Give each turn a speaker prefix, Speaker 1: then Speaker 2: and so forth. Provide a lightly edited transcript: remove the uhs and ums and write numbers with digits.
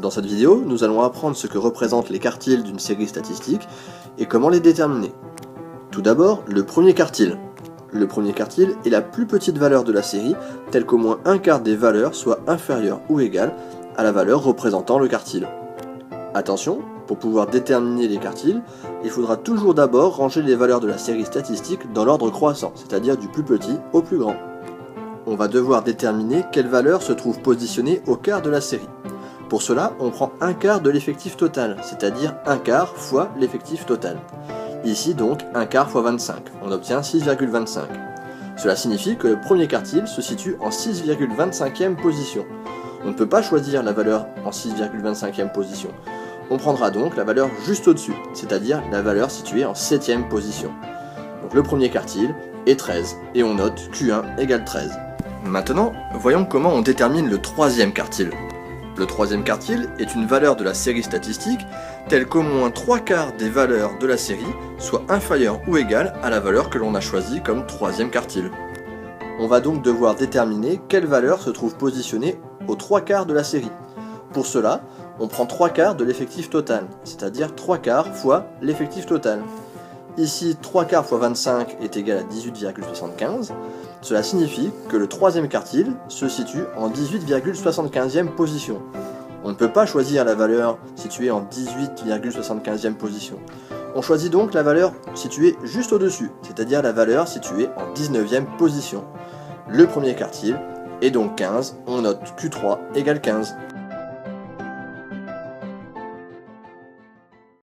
Speaker 1: Dans cette vidéo, nous allons apprendre ce que représentent les quartiles d'une série statistique et comment les déterminer. Tout d'abord, le premier quartile. Le premier quartile est la plus petite valeur de la série, telle qu'au moins un quart des valeurs soit inférieure ou égale à la valeur représentant le quartile. Attention, pour pouvoir déterminer les quartiles, il faudra toujours d'abord ranger les valeurs de la série statistique dans l'ordre croissant, c'est-à-dire du plus petit au plus grand. On va devoir déterminer quelle valeur se trouve positionnée au quart de la série. Pour cela, on prend un quart de l'effectif total, c'est-à-dire un quart fois l'effectif total. Ici donc, un quart fois 25, on obtient 6,25. Cela signifie que le premier quartile se situe en 6,25e position. On ne peut pas choisir la valeur en 6,25e position. On prendra donc la valeur juste au-dessus, c'est-à-dire la valeur située en 7e position. Donc le premier quartile est 13, et on note Q1 égale 13. Maintenant, voyons comment on détermine le troisième quartile. Le troisième quartile est une valeur de la série statistique telle qu'au moins 3 quarts des valeurs de la série soient inférieures ou égales à la valeur que l'on a choisie comme troisième quartile. On va donc devoir déterminer quelle valeur se trouve positionnée aux 3 quarts de la série. Pour cela, on prend 3 quarts de l'effectif total, c'est-à-dire 3 quarts fois l'effectif total. Ici, 3 quarts fois 25 est égal à 18,75. Cela signifie que le troisième quartile se situe en 18,75e position. On ne peut pas choisir la valeur située en 18,75e position. On choisit donc la valeur située juste au-dessus, c'est-à-dire la valeur située en 19e position. Le premier quartile est donc 15, on note Q3 égale 15.